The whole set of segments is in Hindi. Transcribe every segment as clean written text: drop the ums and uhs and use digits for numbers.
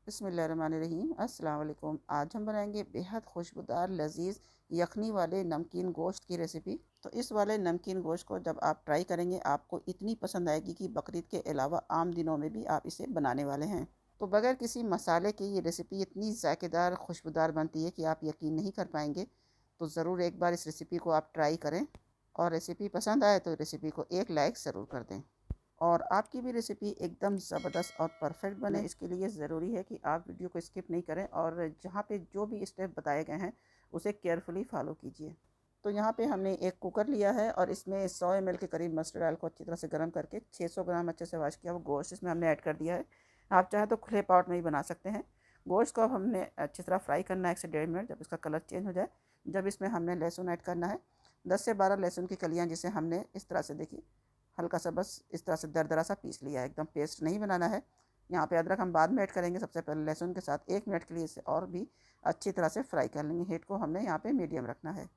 बिस्मिल्लाहिर्रहमानिर्रहीम। अस्सलाम वालेकुम। आज हम बनाएंगे बेहद खुशबूदार लजीज यखनी वाले नमकीन गोश्त की रेसिपी। तो इस वाले नमकीन गोश्त को जब आप ट्राई करेंगे आपको इतनी पसंद आएगी कि बकरीद के अलावा आम दिनों में भी आप इसे बनाने वाले हैं। तो बगैर किसी मसाले के ये रेसिपी इतनी जायकेदार खुशबूदार बनती है कि आप यकीन नहीं कर पाएंगे। तो ज़रूर एक बार इस रेसिपी को आप ट्राई करें और रेसिपी पसंद आए तो रेसिपी को एक लाइक ज़रूर कर दें। और आपकी भी रेसिपी एकदम ज़बरदस्त और परफेक्ट बने, इसके लिए ज़रूरी है कि आप वीडियो को स्किप नहीं करें और जहाँ पे जो भी स्टेप बताए गए हैं उसे केयरफुली फॉलो कीजिए। तो यहाँ पे हमने एक कुकर लिया है और इसमें 100 ml के करीब मस्टर्ड ऑयल को अच्छी तरह से गर्म करके 600 ग्राम अच्छे से वॉश किया वो गोश्त इसमें हमने ऐड कर दिया है। आप चाहे तो खुले पॉट में ही बना सकते हैं। गोश्त को अब हमने अच्छी तरह फ्राई करना है 1 से 1.5 मिनट, जब इसका कलर चेंज हो जाए। जब इसमें हमने लहसुन ऐड करना है, 10 से 12 लहसुन की कलियाँ, जिसे हमने इस तरह से देखिए हल्का सा बस इस तरह से दरदरा सा पीस लिया है, एकदम पेस्ट नहीं बनाना है। यहाँ पे अदरक हम बाद में ऐड करेंगे, सबसे पहले लहसुन के साथ 1 मिनट के लिए इसे और भी अच्छी तरह से फ्राई कर लेंगे। हीट को हमने यहाँ पे मीडियम रखना है।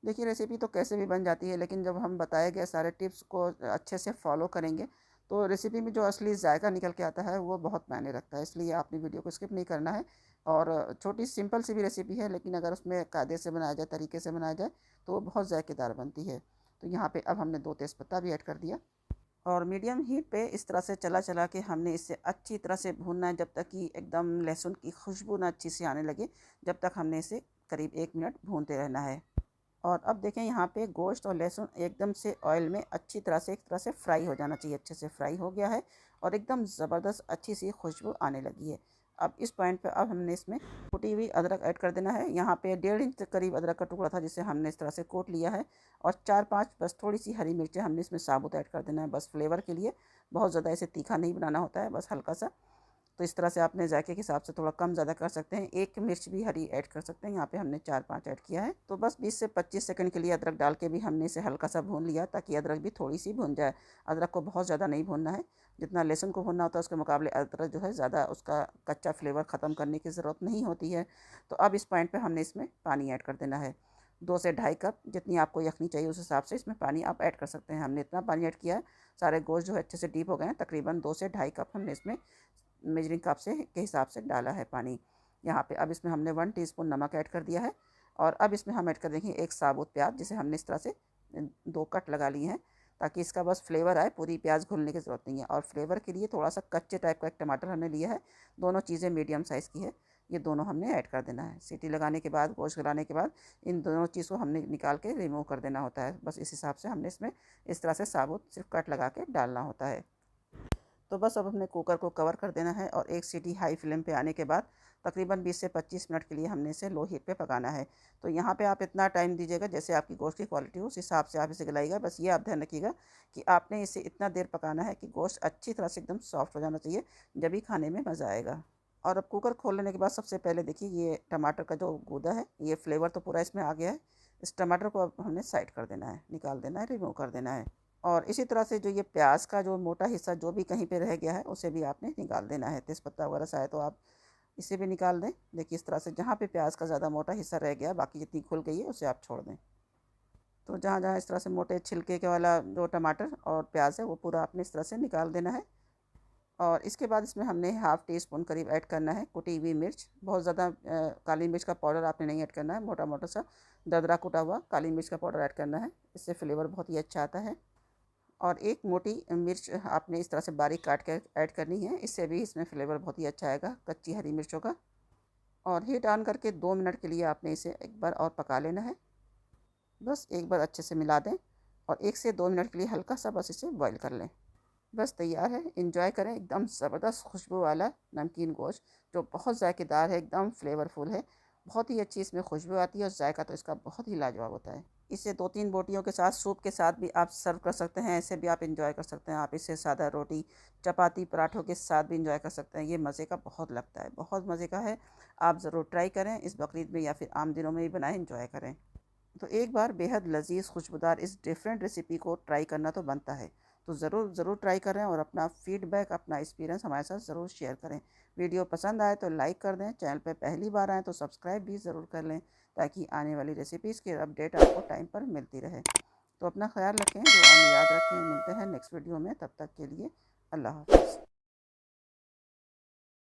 देखिए रेसिपी तो कैसे भी बन जाती है, लेकिन जब हम बताए गए सारे टिप्स को अच्छे से फॉलो करेंगे तो रेसिपी में जो असली जायका निकल के आता है वो बहुत मायने रखता है। इसलिए आपने वीडियो को स्किप नहीं करना है। और छोटी सिंपल सी भी रेसिपी है, लेकिन अगर उसमें कायदे से बनाया जाए, तरीके से बनाया जाए तो वो बहुत जायकेदार बनती है। तो यहाँ पे अब हमने 2 तेज़पत्ता भी ऐड कर दिया और मीडियम हीट पे इस तरह से चला चला के हमने इसे अच्छी तरह से भूनना है, जब तक कि एकदम लहसुन की खुशबू ना अच्छी से आने लगे। जब तक हमने इसे करीब 1 मिनट भूनते रहना है। और अब देखें यहाँ पे गोश्त और लहसुन एकदम से ऑयल में अच्छी तरह से एक तरह से फ्राई हो जाना चाहिए। अच्छे से फ्राई हो गया है और एकदम ज़बरदस्त अच्छी सी खुशबू आने लगी है। अब इस पॉइंट पे अब हमने इसमें कुटी हुई अदरक ऐड कर देना है। यहाँ पे 1.5 इंच के करीब अदरक का टुकड़ा था, जिसे हमने इस तरह से कोट लिया है। और 4-5 बस थोड़ी सी हरी मिर्चें हमने इसमें साबुत ऐड कर देना है, बस फ्लेवर के लिए। बहुत ज़्यादा इसे तीखा नहीं बनाना होता है, बस हल्का सा। तो इस तरह से आपने जायके के हिसाब से थोड़ा कम ज़्यादा कर सकते हैं। 1 मिर्च भी हरी ऐड कर सकते हैं। यहाँ पे हमने 4-5 ऐड किया है। तो बस 20 से 25 सेकंड के लिए अदरक डाल के भी हमने इसे हल्का सा भून लिया, ताकि अदरक भी थोड़ी सी भून जाए। अदरक को बहुत ज़्यादा नहीं भूनना है, जितना लहसुन को भूनना होता है उसके मुकाबले अदरक जो है ज़्यादा उसका कच्चा फ्लेवर ख़त्म करने की ज़रूरत नहीं होती है। तो अब इस पॉइंट पर हमने इसमें पानी ऐड कर देना है। 2 से ढाई कप, जितनी आपको यखनी चाहिए उस हिसाब से इसमें पानी आप ऐड कर सकते हैं। हमने इतना पानी ऐड किया है। सारे गोश्त जो है अच्छे से डीप हो गए हैं। तकरीबन 2 से ढाई कप हमने इसमें मेजरिंग कप से के हिसाब से डाला है पानी। यहाँ पे अब इसमें हमने 1 टीस्पून नमक ऐड कर दिया है। और अब इसमें हम ऐड कर देंगे एक साबुत प्याज, जिसे हमने इस तरह से 2 कट लगा लिए हैं, ताकि इसका बस फ्लेवर आए। पूरी प्याज घुलने की ज़रूरत नहीं है। और फ्लेवर के लिए थोड़ा सा कच्चे टाइप का एक टमाटर हमने लिया है। दोनों चीज़ें मीडियम साइज़ की है, ये दोनों हमने ऐड कर देना है। सीटी लगाने के बाद, गोश्त गलाने के बाद इन दोनों चीज़ को हमने निकाल के रिमूव कर देना होता है। बस इस हिसाब से हमने इसमें इस तरह से साबुत सिर्फ कट लगा के डालना होता है। तो बस अब हमने कुकर को कवर कर देना है और एक सीटी हाई फ्लेम पे आने के बाद तकरीबन 20 से 25 मिनट के लिए हमने इसे लो हीट पे पकाना है। तो यहाँ पे आप इतना टाइम दीजिएगा जैसे आपकी गोश्त की क्वालिटी हो, उस हिसाब से आप इसे गलाइएगा। बस ये आप ध्यान रखिएगा कि आपने इसे इतना देर पकाना है कि गोश्त अच्छी तरह से एकदम सॉफ्ट हो जाना चाहिए, जब भी खाने में मज़ा आएगा। और अब कुकर खोल लेने के बाद सबसे पहले देखिए ये टमाटर का जो गूदा है, ये फ्लेवर तो पूरा इसमें आ गया है। इस टमाटर को अब हमने साइड कर देना है, निकाल देना है, रिमूव कर देना है। और इसी तरह से जो ये प्याज का जो मोटा हिस्सा जो भी कहीं पे रह गया है उसे भी आपने निकाल देना है। तेज़पत्ता वगैरह सा है तो आप इसे भी निकाल दें। देखिए इस तरह से जहाँ पे प्याज का ज़्यादा मोटा हिस्सा रह गया, बाकी जितनी खुल गई है उसे आप छोड़ दें। तो जहाँ जहाँ इस तरह से मोटे छिलके के वाला जो टमाटर और प्याज है वो पूरा आपने इस तरह से निकाल देना है। और इसके बाद इसमें हमने हाफ़ टी स्पून करीब ऐड करना है कुटी हुई मिर्च। बहुत ज़्यादा काली मिर्च का पाउडर आपने नहीं ऐड करना है, मोटा मोटा सा दरदरा कुटा हुआ काली मिर्च का पाउडर ऐड करना है। इससे फ्लेवर बहुत ही अच्छा आता है। और एक मोटी मिर्च आपने इस तरह से बारीक काट के ऐड करनी है, इससे भी इसमें फ्लेवर बहुत ही अच्छा आएगा कच्ची हरी मिर्चों का। और हीट ऑन करके 2 मिनट के लिए आपने इसे एक बार और पका लेना है। बस एक बार अच्छे से मिला दें और 1 से 2 मिनट के लिए हल्का सा बस इसे बॉईल कर लें। बस तैयार है। एंजॉय करें एकदम ज़बरदस्त खुशबू वाला नमकीन गोश्त, जो बहुत जायकेदार है, एकदम फ्लेवरफुल है। बहुत ही अच्छी इसमें खुशबू आती है और जायका तो इसका बहुत ही लाजवाब होता है। इसे 2-3 बोटियों के साथ, सूप के साथ भी आप सर्व कर सकते हैं। ऐसे भी आप एंजॉय कर सकते हैं। आप इसे सादा रोटी, चपाती, पराठों के साथ भी एंजॉय कर सकते हैं। ये मज़े का बहुत लगता है, बहुत मज़े का है। आप ज़रूर ट्राई करें। इस बकरीद में या फिर आम दिनों में भी बनाएं, एंजॉय करें। तो एक बार बेहद लजीज खुशबूदार इस डिफरेंट रेसिपी को ट्राई करना तो बनता है। तो ज़रूर ट्राई करें और अपना फीडबैक, अपना एक्सपीरियंस हमारे साथ ज़रूर शेयर करें। वीडियो पसंद आए तो लाइक कर दें। चैनल पर पहली बार आएँ तो सब्सक्राइब भी ज़रूर कर लें, ताकि आने वाली रेसिपीज़ की अपडेट आपको टाइम पर मिलती रहे। तो अपना ख्याल रखें, दुआ में याद रखें। मिलते हैं नेक्स्ट वीडियो में, तब तक के लिए अल्लाह हाफ़िज़।